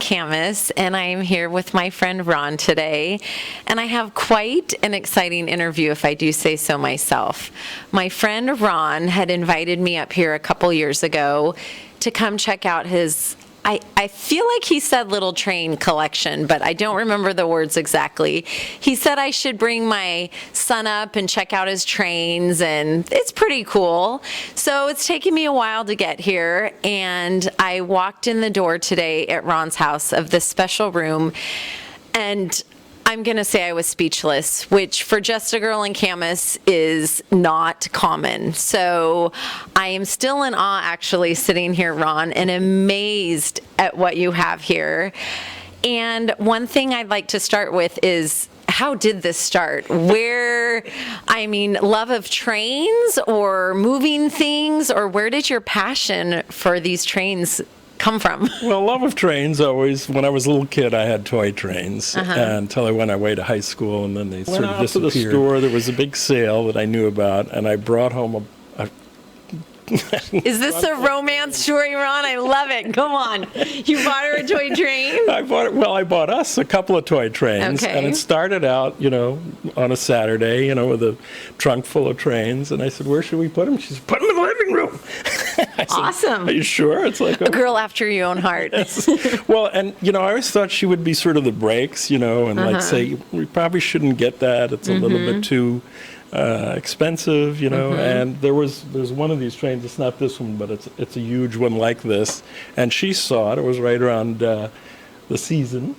Camas, and I am here with my friend Ron today, and I have quite an exciting interview, if I do say so myself. My friend Ron had invited me up here a couple years ago to come check out his, I feel like he said little train collection, but I don't remember the words exactly. He said I should bring my son up and check out his trains, and it's pretty cool. So it's taken me a while to get here, and I walked in the door today at Ron's house of this special room, and I'm going to say I was speechless, which for just a girl in Camas is not common. So I am still in awe, actually, sitting here, Ron, and amazed at what you have here. And one thing I'd like to start with is, how did this start? Love of trains or moving things, or where did your passion for these trains come from? Well, love of trains always. When I was a little kid, I had toy trains until I went away to high school, and then they sort of disappeared. To the store, there was a big sale that I knew about, and I brought home a Is this a romance story, Ron? I love it. Come on. You bought her a toy train? I bought us a couple of toy trains. Okay. And it started out, on a Saturday, with a trunk full of trains. And I said, where should we put them? She said, put them in the living room. I said, awesome. Are you sure? It's like a girl after your own heart. Yes. Well, and, I always thought she would be sort of the brakes, and like say, we probably shouldn't get that. It's a little bit too expensive, and there's one of these trains. It's not this one, but it's a huge one like this. And she saw it. It was right around the season,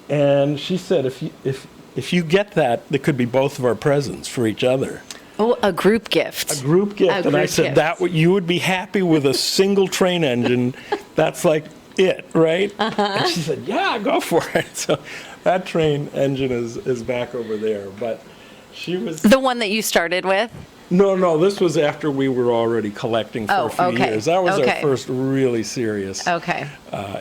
and she said, if you get that, it could be both of our presents for each other. Oh, a group gift. A group gift. And I said you would be happy with a single train engine. That's like it, right? And she said, yeah, go for it. So that train engine is back over there, but. She was the one that you started with? No, this was after we were already collecting for a few years. That was our first really serious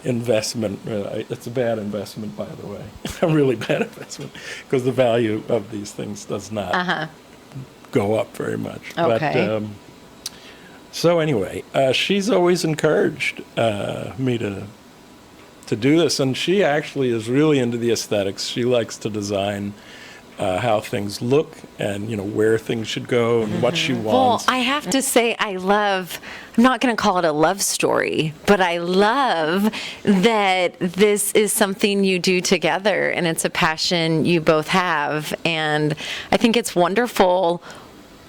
investment. It's a bad investment, by the way. A really bad investment, because the value of these things does not go up very much. Okay. But, so anyway, she's always encouraged me to do this, and she actually is really into the aesthetics. She likes to design how things look and, where things should go and what she wants. Well, I have to say I'm not going to call it a love story, but I love that this is something you do together and it's a passion you both have. And I think it's wonderful.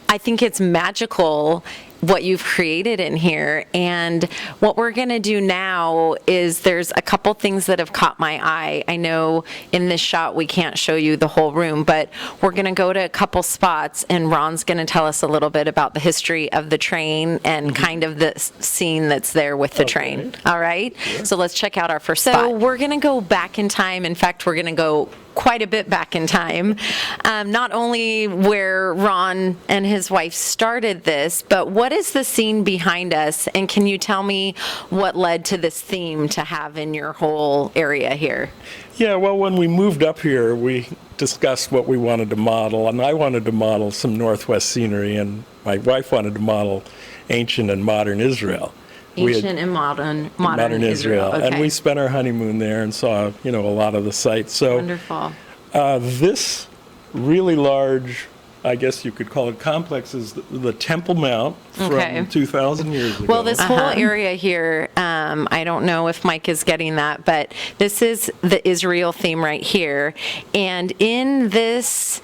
I think it's magical what you've created in here. And what we're going to do now is there's a couple things that have caught my eye. I know in this shot we can't show you the whole room, but we're going to go to a couple spots, and Ron's going to tell us a little bit about the history of the train and kind of the scene that's there with the train. All right? Sure. So let's check out our first spot. So we're going to go back in time. In fact, we're going to go quite a bit back in time, not only where Ron and his wife started this, but what is the scene behind us, and can you tell me what led to this theme to have in your whole area here? Yeah, well, when we moved up here, we discussed what we wanted to model, and I wanted to model some Northwest scenery, and my wife wanted to model ancient and modern Israel. Ancient and modern Israel. Okay. And we spent our honeymoon there and saw, a lot of the sites. So wonderful. This really large, I guess you could call it complex, is the Temple Mount from 2,000 years ago. Well, this whole area here, I don't know if Mike is getting that, but this is the Israel theme right here. And in this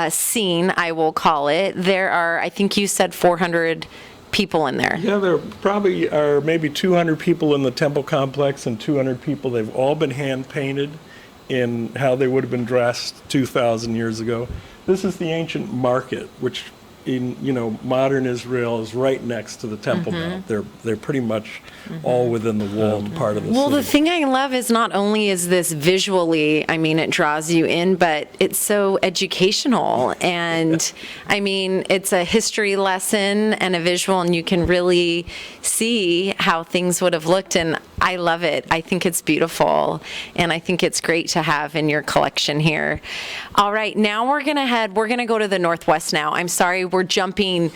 scene, I will call it, there are, I think you said 400 people in there. Yeah, there probably are maybe 200 people in the temple complex and 200 people. They've all been hand painted in how they would have been dressed 2,000 years ago. This is the ancient market, which in modern Israel is right next to the Temple Mount. They're pretty much all within the walled part of the city. Well, the thing I love is not only is this visually, it draws you in, but it's so educational. And it's a history lesson and a visual, and you can really see how things would have looked. And I love it. I think it's beautiful, and I think it's great to have in your collection here. All right, now we're going to go to the Northwest now. I'm sorry, we're jumping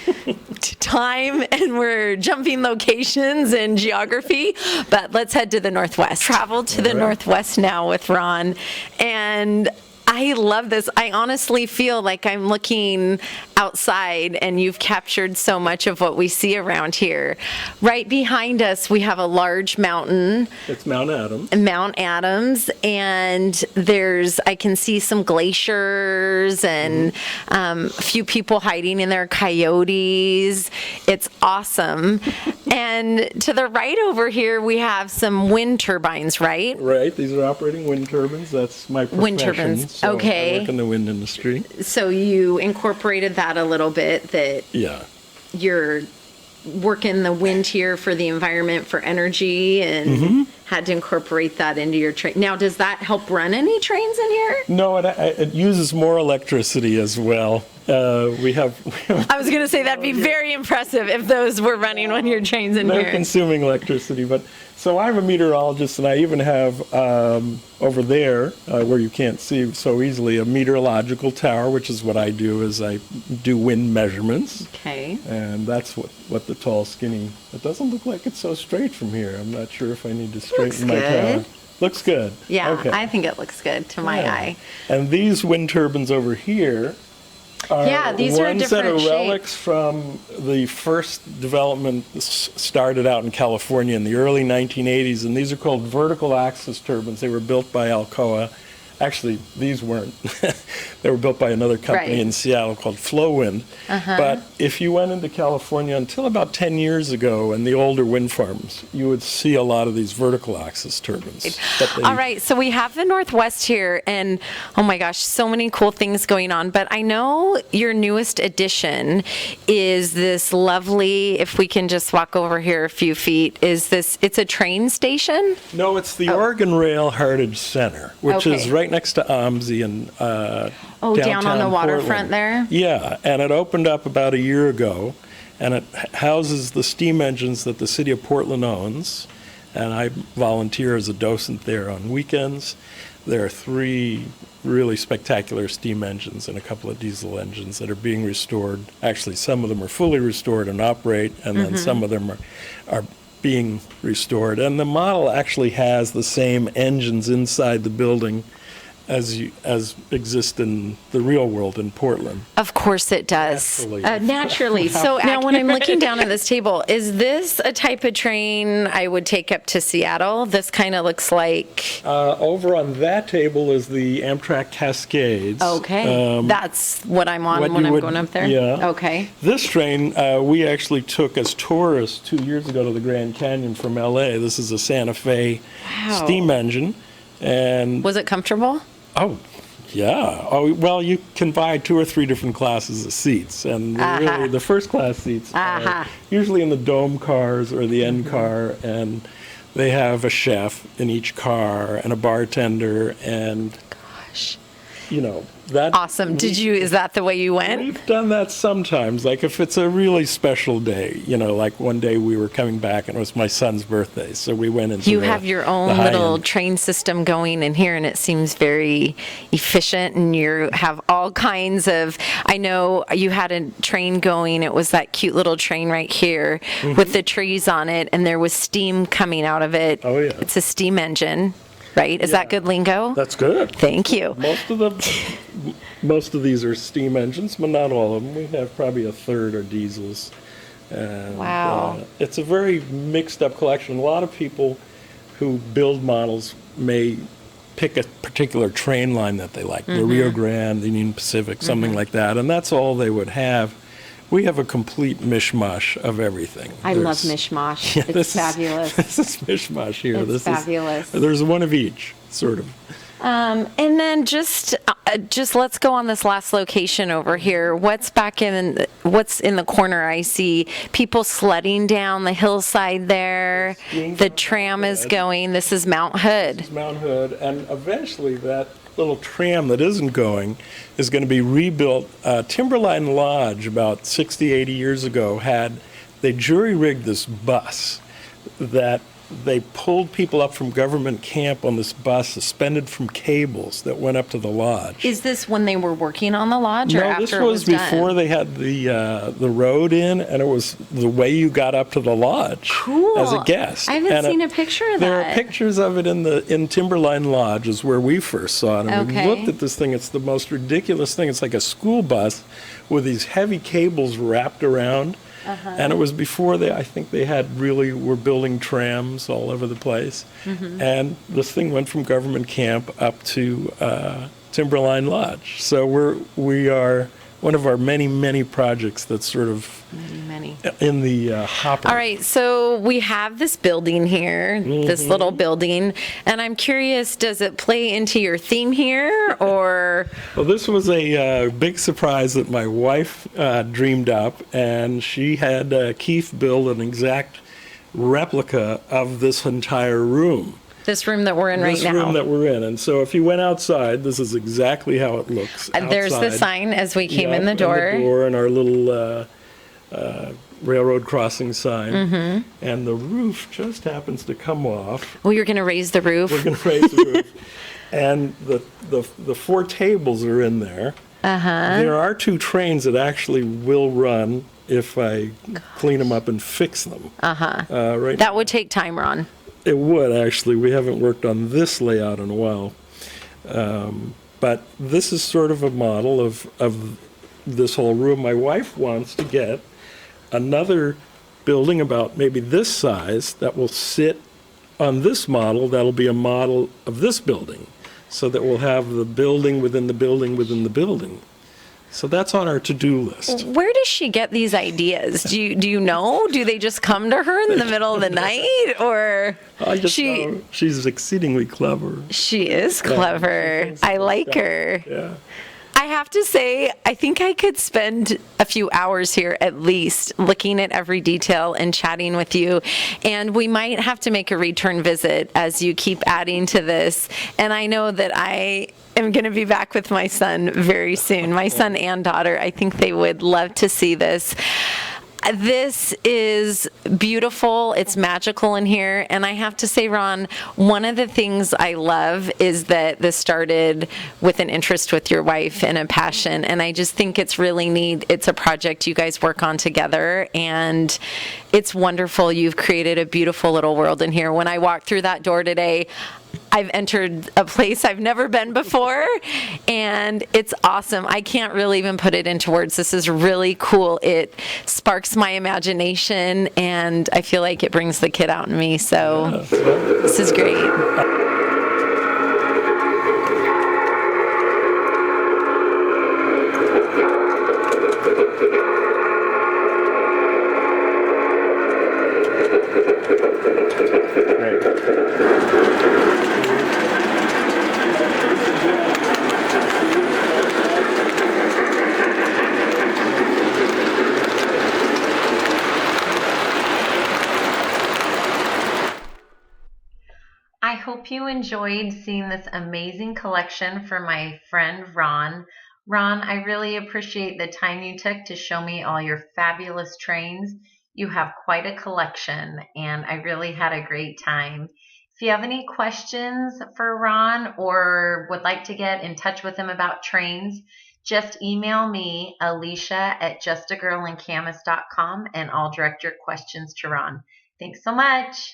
time and we're jumping locations and geography, but let's head to the Northwest. Travel to the Northwest now with Ron, and I love this. I honestly feel like I'm looking outside, and you've captured so much of what we see around here. Right behind us, we have a large mountain. It's Mount Adams. Mount Adams, and I can see some glaciers and a few people hiding in their coyotes. It's awesome. And to the right over here, we have some wind turbines, right? Right. These are operating wind turbines. That's my profession. Wind turbines. So Okay. I work in the wind industry. So you incorporated that a little bit, that Yeah. you're working the wind here for the environment, for energy, and had to incorporate that into your train. Now, does that help run any trains in here? No, it uses more electricity as well. We have I was going to say that'd be very impressive if those were running on your trains in they're here. consuming electricity. But so I'm a meteorologist, and I even have over there where you can't see so easily a meteorological tower, which is what I do. Is I do wind measurements. Okay. And that's what the tall, skinny. It doesn't look like it's so straight from here. I'm not sure if I need to straighten my tower. good. Looks good. Yeah, Okay. I think it looks good to my eye. And these wind turbines over here are Yeah, these are a one set of different shape. relics from the first development started out in California in the early 1980s, and these are called vertical axis turbines. They were built by Alcoa. Actually, these weren't. They were built by another company Right. in Seattle called Flowwind. But if you went into California until about 10 years ago and the older wind farms, you would see a lot of these vertical axis turbines. But they- All right, so we have the Northwest here, and oh my gosh, so many cool things going on. But I know your newest addition is this lovely, if we can just walk over here a few feet, it's a train station? No, it's the Oregon Rail Heritage Center, which is Okay. right next to OMSI and Down on the downtown waterfront Portland. there? Yeah, and it opened up about a year ago, and it houses the steam engines that the city of Portland owns, and I volunteer as a docent there on weekends. There are 3 really spectacular steam engines and a couple of diesel engines that are being restored. Actually, some of them are fully restored and operate, and then some of them are being restored. And the model actually has the same engines inside the building as exist in the real world in Portland. Of course it does. Naturally. Naturally. So now when I'm looking down at this table, is this a type of train I would take up to Seattle? This kind of looks like... Over on that table is the Amtrak Cascades. Okay, that's what I'm on what when you I'm would- going up there? yeah. Okay. This train, we actually took as tourists 2 years ago to the Grand Canyon from LA. This is a Santa Fe Wow. steam engine. And Was it comfortable? oh, yeah. Oh, well, you can buy 2 or 3 different classes of seats, and really the first class seats are usually in the dome cars or the end car, and they have a chef in each car and a bartender, and Gosh. you know that. Awesome. Is that the way you went? We've done that sometimes, like if it's a really special day, like one day we were coming back and it was my son's birthday, so we went into You the- have your own the little high-end. train system going in here, and it seems very efficient, and you have all kinds of, I know you had a train going, it was that cute little train right here with the trees on it, and there was steam coming out of it. Oh, yeah. It's a steam engine, right? Is that good lingo? That's good. Thank you. Most of these are steam engines, but not all of them. We have probably a third are diesels. And, Wow. it's a very mixed up collection. A lot of people who build models may pick a particular train line that they like, the Rio Grande, the Union Pacific, something like that, and that's all they would have. We have a complete mishmash of everything. I love There's- mishmash. Yeah, It's fabulous. This is mishmash here. It's fabulous. There's one of each, sort of. And then just let's go on this last location over here. What's in the corner? I see people sledding down the hillside there. The tram is going. This is Mount Hood. Mount Hood, and eventually that little tram that isn't going is going to be rebuilt. Timberline Lodge, about 60, 80 years ago, they jury-rigged this bus that they pulled people up from government camp on this bus suspended from cables that went up to the lodge. Is this when they were working on the lodge or No, after this it was before done? they had the road in, and it was the way you got up to the lodge Cool. as a guest. I haven't And seen a picture of there that. are pictures of it in Timberline Lodge, is where we first saw it. And Okay. we looked at this thing. It's the most ridiculous thing. It's like a school bus with these heavy cables wrapped around. And it was before I think they were building trams all over the place. And this thing went from government camp up to Timberline Lodge. So we are one of our many, many projects that's sort of Many. in the hopper. All right, so we have this building here, this little building, and I'm curious, does it play into your theme here, or? Well, this was a big surprise that my wife dreamed up, and she had Keith build an exact replica of this entire room. This room that we're in right This now. room that we're in. And so if you went outside, this is exactly how it looks There's the outside. sign as we came Yep, in the door. and our little railroad crossing sign. Mm-hmm. And the roof just happens to come off. Oh, you're going to raise the roof? We're going to raise the roof. And the 4 tables are in there. There are 2 trains that actually will run if I clean them up and fix them. Right. That would take time, Ron. It would, actually. We haven't worked on this layout in a while. But this is sort of a model of this whole room. My wife wants to get another building about maybe this size that will sit on this model. That'll be a model of this building, so that we'll have the building within the building within the building. So that's on our to-do list. Where does she get these ideas? Do you know? Do they just come to her in the middle of the night, or I just know she's exceedingly clever. She is clever. I like her. Yeah. I have to say, I think I could spend a few hours here at least looking at every detail and chatting with you. And we might have to make a return visit as you keep adding to this. And I know that I am going to be back with my son very soon. My son and daughter, I think they would love to see this. This is beautiful. It's magical in here. And I have to say, Ron, one of the things I love is that this started with an interest with your wife and a passion. And I just think it's really neat. It's a project you guys work on together. And it's wonderful. You've created a beautiful little world in here. When I walked through that door today, I've entered a place I've never been before, and it's awesome. I can't really even put it into words. This is really cool. It sparks my imagination, and I feel like it brings the kid out in me. So this is great. I hope you enjoyed seeing this amazing collection from my friend Ron. Ron, I really appreciate the time you took to show me all your fabulous trains. You have quite a collection, and I really had a great time. If you have any questions for Ron or would like to get in touch with him about trains, just email me, Alicia@justagirlincamas.com, and I'll direct your questions to Ron. Thanks so much.